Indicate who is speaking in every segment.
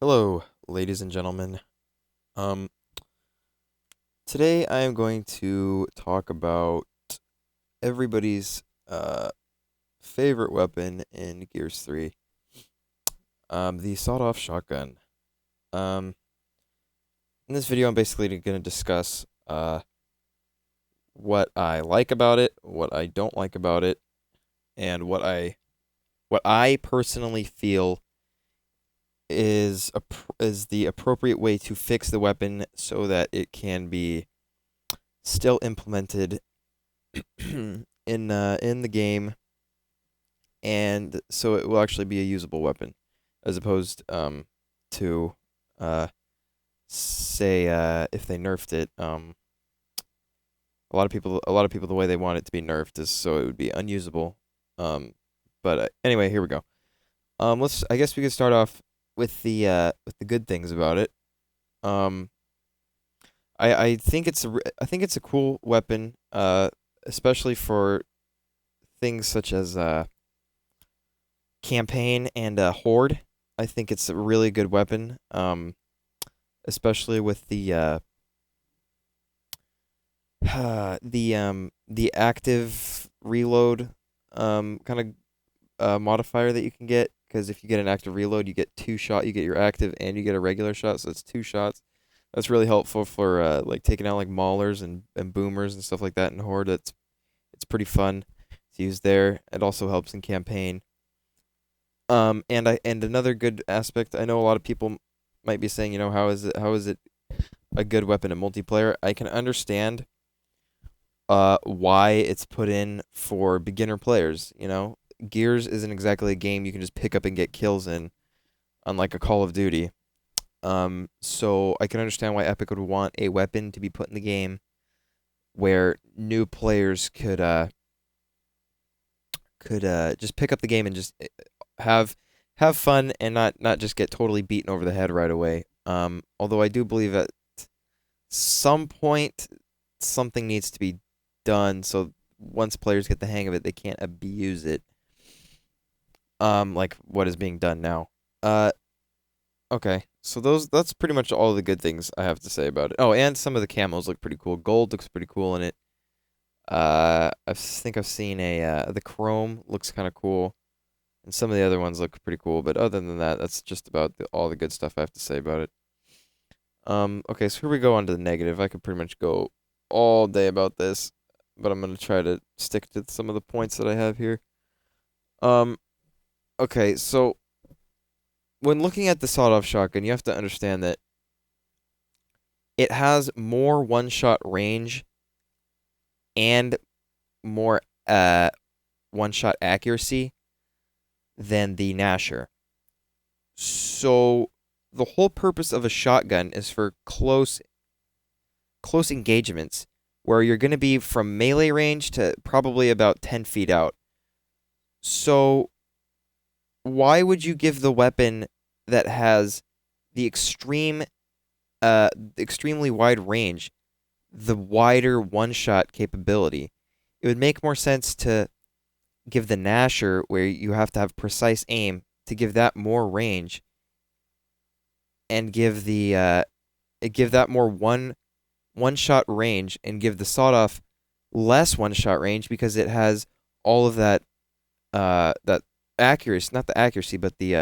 Speaker 1: Hello, ladies and gentlemen. Um, Today I am going to talk about everybody's favorite weapon in Gears 3, the sawed-off shotgun. Um, in this video, I'm basically going to discuss what I like about it, what I don't like about it, and what I personally feel is the appropriate way to fix the weapon so that it can be still implemented in the game, and so it will actually be a usable weapon, as opposed to say if they nerfed it. A lot of people the way they want it to be nerfed is so it would be unusable. But anyway, here we go. I guess we could start off with the good things about it. Um, I think I think it's a cool weapon. Especially for things such as campaign and horde. I think it's a really good weapon. Especially with the active reload kind of modifier that you can get. Because if you get an active reload, you get two shot. You get your active and you get a regular shot, so it's two shots. That's really helpful for like taking out like maulers and boomers and stuff like that in horde. It's pretty fun to use there. It also helps in campaign. And another good aspect, I know a lot of people might be saying, how is it a good weapon in multiplayer? I can understand why it's put in for beginner players, Gears isn't exactly a game you can just pick up and get kills in, unlike a Call of Duty. So I can understand why Epic would want a weapon to be put in the game where new players could just pick up the game and just have have fun and not just get totally beaten over the head right away. Although I do believe at some point something needs to be done so once players get the hang of it, they can't abuse it. Like what is being done now. Uh, okay. So that's pretty much all the good things I have to say about it. Oh, and some of the camos look pretty cool. Gold looks pretty cool in it. I think I've seen the chrome looks kind of cool. And some of the other ones look pretty cool, but other than that, that's just about all the good stuff I have to say about it. Okay, so here we go on to the negative. I could pretty much go all day about this, but I'm gonna try to stick to some of the points that I have here. Um, okay, so when looking at the sawed-off shotgun, you have to understand that it has more one-shot range and more one-shot accuracy than the Gnasher. So the whole purpose of a shotgun is for close engagements where you're going to be from melee range to probably about 10 feet out. So why would you give the weapon that has the extremely wide range the wider one-shot capability? It would make more sense to give the Gnasher, where you have to have precise aim, to give that more range and give that more one shot range and give the sawed off less one shot range because it has all of that accuracy, not the accuracy, but the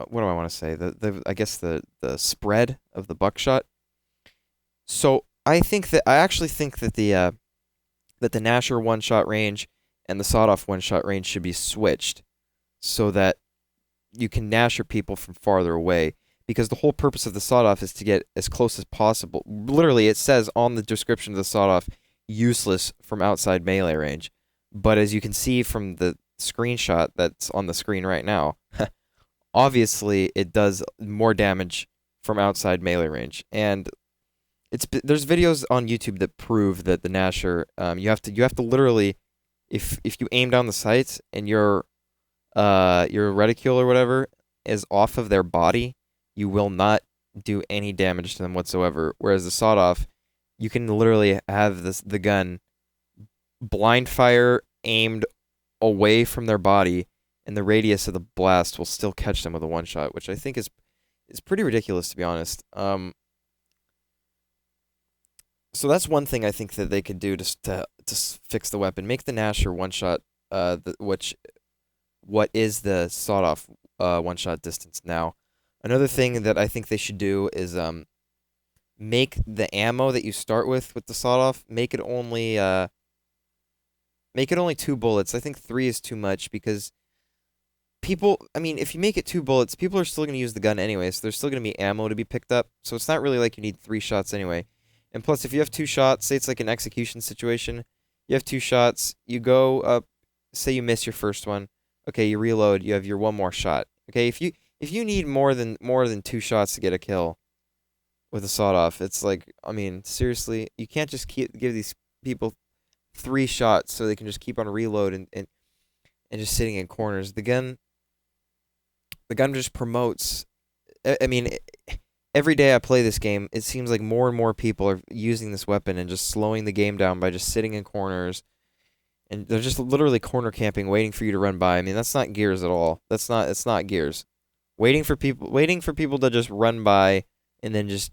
Speaker 1: what do I want to say? The I guess the spread of the buckshot. So I actually think that the Gnasher one shot range and the sawed off one shot range should be switched so that you can Gnasher people from farther away, because the whole purpose of the sawed off is to get as close as possible. Literally, it says on the description of the sawed off, useless from outside melee range. But as you can see from the screenshot that's on the screen right now, obviously it does more damage from outside melee range. And there's videos on YouTube that prove that the Gnasher, you have to literally, if you aim down the sights and your reticule or whatever is off of their body, you will not do any damage to them whatsoever. Whereas the sawed off, you can literally have the gun blind fire aimed away from their body, and the radius of the blast will still catch them with a one shot, which I think is pretty ridiculous, to be honest. So that's one thing I think that they could do to fix the weapon. Make the Nasher one shot, what is the sawed off one shot distance now. Another thing that I think they should do is make the ammo that you start with the sawed off, make it only 2 bullets. I think 3 is too much because I mean, if you make it 2 bullets, people are still going to use the gun anyway, so there's still going to be ammo to be picked up. So it's not really like you need 3 shots anyway. And plus, if you have 2 shots, say it's like an execution situation, you have 2 shots, you go up, say you miss your first one, okay, you reload, you have your one more shot. Okay, if you need more than 2 shots to get a kill with a sawed off, it's like, I mean, seriously, you can't just give these people 3 shots so they can just keep on reload and just sitting in corners. The gun just promotes. I mean, every day I play this game, it seems like more and more people are using this weapon and just slowing the game down by just sitting in corners, and they're just literally corner camping, waiting for you to run by. I mean, that's not Gears at all. It's not Gears. Waiting for people to just run by and then just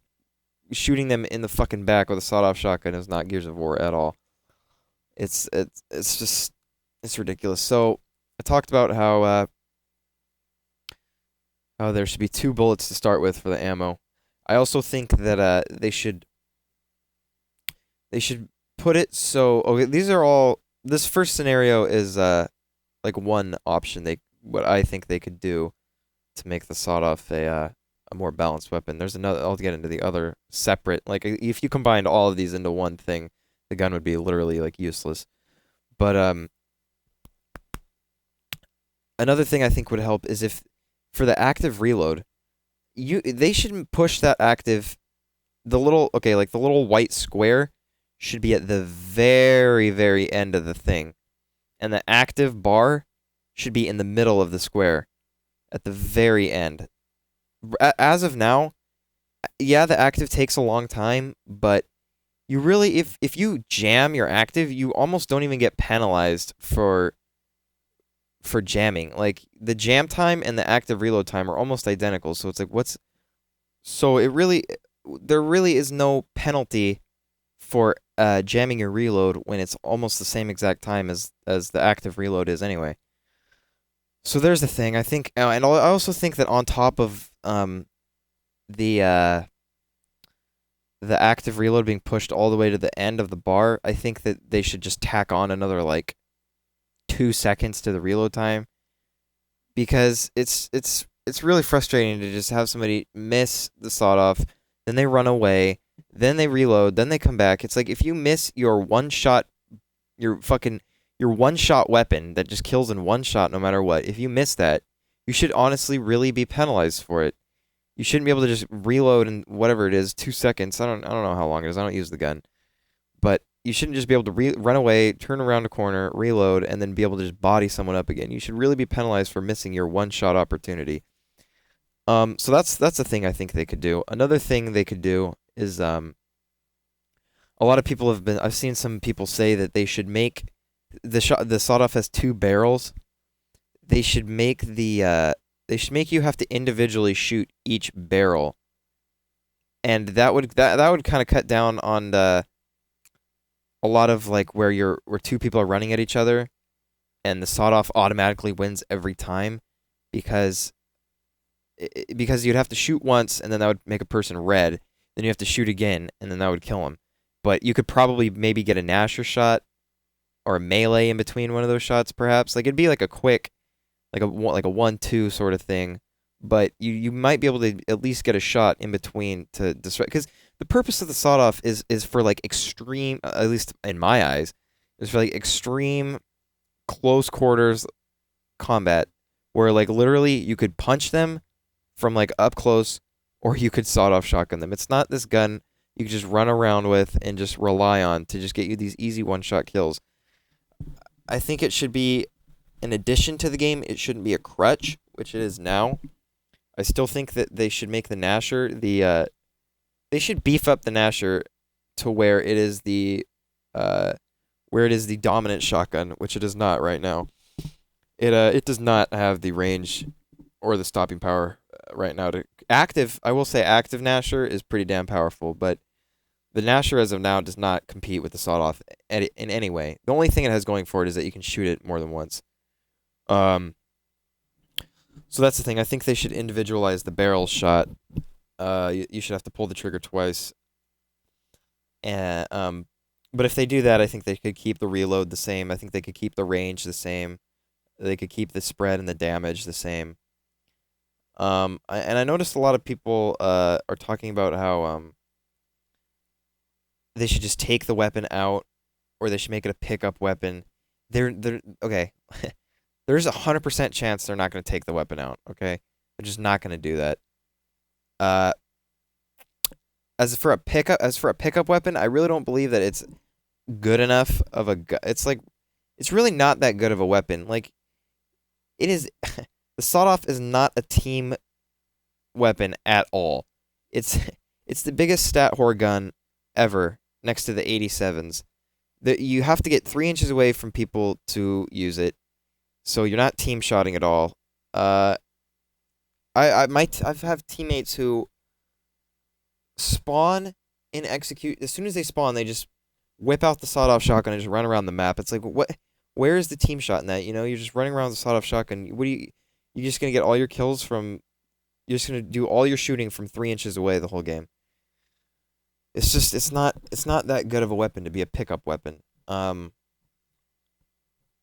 Speaker 1: shooting them in the fucking back with a sawed-off shotgun is not Gears of War at all. It's just it's ridiculous. So I talked about how there should be 2 bullets to start with for the ammo. I also think that they should put it so, okay, these are all, this first scenario is like one option what I think they could do to make the sawed off a more balanced weapon. There's another, I'll get into the other separate, like if you combined all of these into one thing, the gun would be literally like useless. But another thing I think would help is if for the active reload, they should push that active, the little white square should be at the very, very end of the thing, and the active bar should be in the middle of the square at the very end. As of now, yeah, the active takes a long time, but you really, if you jam your active, you almost don't even get penalized for jamming. Like the jam time and the active reload time are almost identical, so it's like there really is no penalty for jamming your reload when it's almost the same exact time as the active reload is anyway. So there's the thing. I think, and I also think that on top of the active reload being pushed all the way to the end of the bar, I think that they should just tack on another like 2 seconds to the reload time, because it's really frustrating to just have somebody miss the sawed off, then they run away, then they reload, then they come back. It's like if you miss your one shot weapon that just kills in one shot no matter what, if you miss that, you should honestly really be penalized for it. You shouldn't be able to just reload in whatever it is, 2 seconds. I don't know how long it is. I don't use the gun. But you shouldn't just be able to run away, turn around a corner, reload, and then be able to just body someone up again. You should really be penalized for missing your one-shot opportunity. So that's the thing I think they could do. Another thing they could do is a lot of people I've seen some people say that they should make the sawed-off has 2 barrels. They should make you have to individually shoot each barrel, and that would kind of cut down on a lot of like where 2 people are running at each other, and the sawed-off automatically wins every time, because you'd have to shoot once, and then that would make a person red. Then you have to shoot again, and then that would kill him. But you could probably maybe get a Nasher shot or a melee in between one of those shots, perhaps. Like it'd be like a quick, like a 1-2 sort of thing. But you might be able to at least get a shot in between to destroy. Because the purpose of the sawed-off is for like extreme, at least in my eyes, is for like extreme close quarters combat, where like literally you could punch them from like up close, or you could sawed-off shotgun them. It's not this gun you can just run around with and just rely on to just get you these easy one-shot kills. I think it should be an addition to the game. It shouldn't be a crutch, which it is now. I still think that they should make the Nasher they should beef up the Nasher to where it is the dominant shotgun, which it is not right now. It does not have the range or the stopping power right now to active. I will say active Nasher is pretty damn powerful, but the Nasher as of now does not compete with the sawed off in any way. The only thing it has going for it is that you can shoot it more than once. Um, so that's the thing. I think they should individualize the barrel shot. You should have to pull the trigger twice. And but if they do that, I think they could keep the reload the same. I think they could keep the range the same. They could keep the spread and the damage the same. And I noticed a lot of people are talking about how they should just take the weapon out, or they should make it a pickup weapon. They're okay. There's 100% chance they're not going to take the weapon out. Okay, they're just not going to do that. Uh, as for a pickup weapon, I really don't believe that it's good enough of a. It's like it's really not that good of a weapon. Like it is. The sawed off is not a team weapon at all. It's it's the biggest stat whore gun ever, next to the 87s. You have to get 3 inches away from people to use it, so you're not team shotting at all. Uh, I've have teammates who spawn and execute as soon as they spawn. They just whip out the sawed off shotgun and just run around the map. It's like what? Where is the team shot in that? You know, you're just running around with the sawed off shotgun. What do you? You're just gonna get all your kills from. You're just gonna do all your shooting from 3 inches away the whole game. It's not that good of a weapon to be a pickup weapon.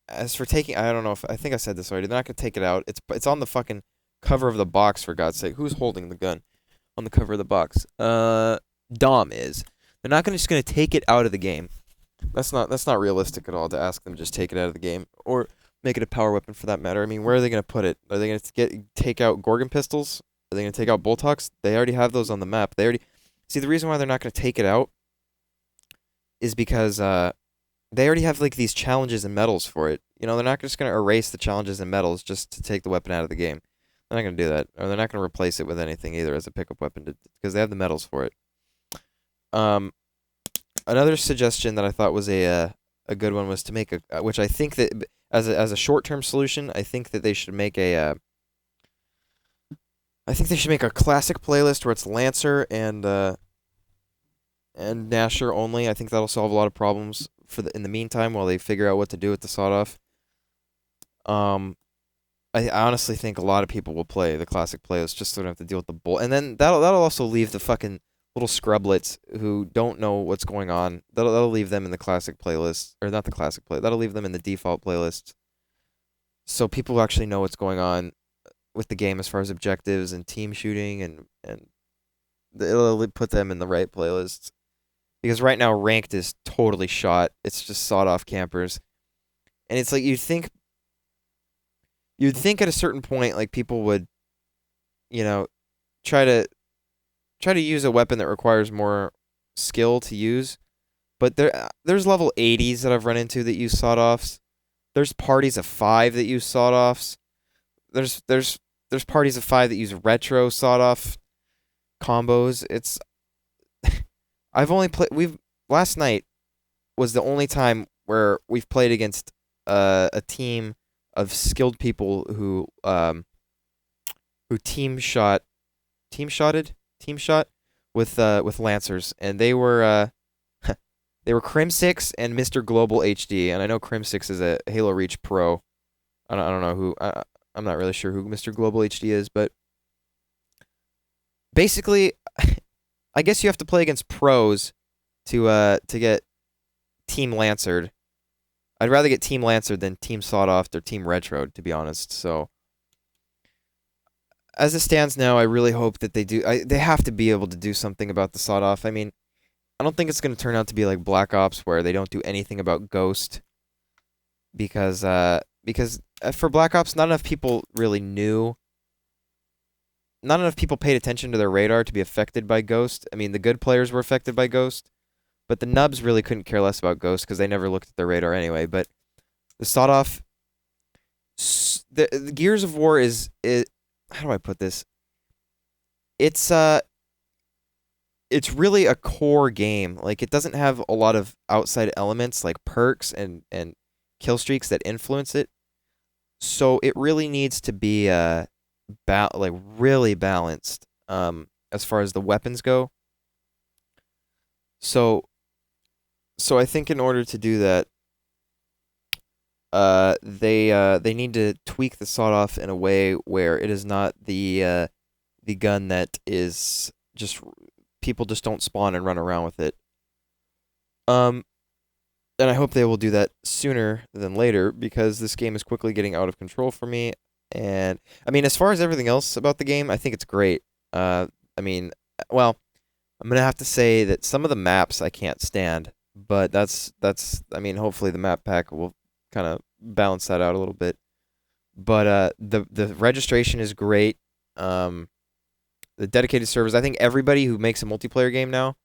Speaker 1: As for taking, I don't know if I think I said this already. They're not gonna take it out. It's on the fucking cover of the box, for God's sake. Who's holding the gun on the cover of the box? Dom is. They're not just gonna take it out of the game. That's not realistic at all to ask them to just take it out of the game or make it a power weapon for that matter. I mean, where are they gonna put it? Are they gonna take out Gorgon pistols? Are they gonna take out bolt hawks? They already have those on the map. They already see the reason why they're not gonna take it out is because they already have like these challenges and medals for it. You know, they're not just gonna erase the challenges and medals just to take the weapon out of the game. They're not gonna do that, or they're not gonna replace it with anything either as a pickup weapon because they have the medals for it. Um, Another suggestion that I thought was a good one was to make a which I think that as a short term solution, I think that they should make I think they should make a classic playlist where it's Lancer and Nasher only. I think that'll solve a lot of problems in the meantime while they figure out what to do with the sawed off. Um, I honestly think a lot of people will play the classic playlist just so they don't have to deal with the bull. And then that'll also leave the fucking little scrublets who don't know what's going on. That'll leave them in the classic playlist, or not the classic play. That'll leave them in the default playlist, so people actually know what's going on with the game as far as objectives and team shooting, and it'll put them in the right playlist. Because right now ranked is totally shot. It's just sawed off campers, and it's like you'd think at a certain point like people would, you know, try to use a weapon that requires more skill to use. But there's level 80s that I've run into that use sawed offs. There's parties of 5 that use sawed offs. There's parties of 5 that use retro sawed off combos. It's I've only played we've last night was the only time where we've played against a team of skilled people who team shot with Lancers, and they were they were Crim6 and Mr. Global HD, and I know Crim6 is a Halo Reach Pro. I don't know who I'm not really sure who Mr. Global HD is, but basically, I guess you have to play against pros to get Team Lancered. I'd rather get Team Lancered than Team Sawed Off or Team Retro, to be honest. So, as it stands now, I really hope that they do. They have to be able to do something about the Sawed Off. I mean, I don't think it's going to turn out to be like Black Ops, where they don't do anything about Ghost, because for Black Ops, not enough people really knew. Not enough people paid attention to their radar to be affected by Ghost. I mean, the good players were affected by Ghost, but the nubs really couldn't care less about Ghost because they never looked at their radar anyway. But the sawed off, the Gears of War is how do I put this? It's really a core game. Like, it doesn't have a lot of outside elements like perks and kill streaks that influence it. So it really needs to be like really balanced as far as the weapons go. So so I think in order to do that, they need to tweak the sawed off in a way where it is not the gun that is just people just don't spawn and run around with it. Um, and I hope they will do that sooner than later because this game is quickly getting out of control for me. And I mean, as far as everything else about the game, I think it's great. I mean, well, I'm gonna have to say that some of the maps I can't stand, but that's I mean, hopefully the map pack will kind of balance that out a little bit. But the registration is great. Um, the dedicated servers. I think everybody who makes a multiplayer game now.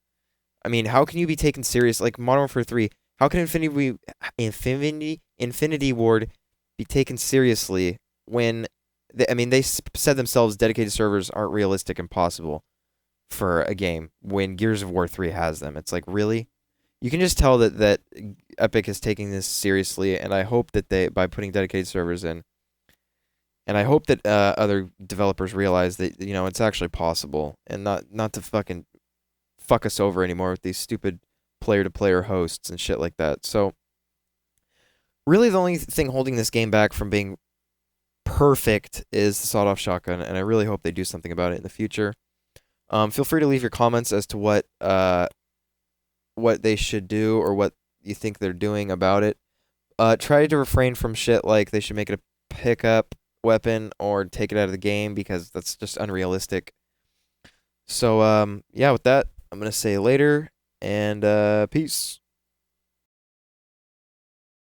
Speaker 1: I mean, how can you be taken serious? Like Modern Warfare 3, how can Infinity Ward be taken seriously when I mean they said themselves dedicated servers aren't realistic and possible for a game when Gears of War 3 has them. It's like, really? You can just tell that Epic is taking this seriously, and I hope that they by putting dedicated servers in, and I hope that other developers realize that it's actually possible, and not to fucking fuck us over anymore with these stupid player-to-player hosts and shit like that. So really, the only thing holding this game back from being perfect is the sawed-off shotgun, and I really hope they do something about it in the future. Feel free to leave your comments as to what they should do or what you think they're doing about it. Try to refrain from shit like they should make it a pickup weapon or take it out of the game because that's just unrealistic. So yeah, with that, I'm gonna say later and peace.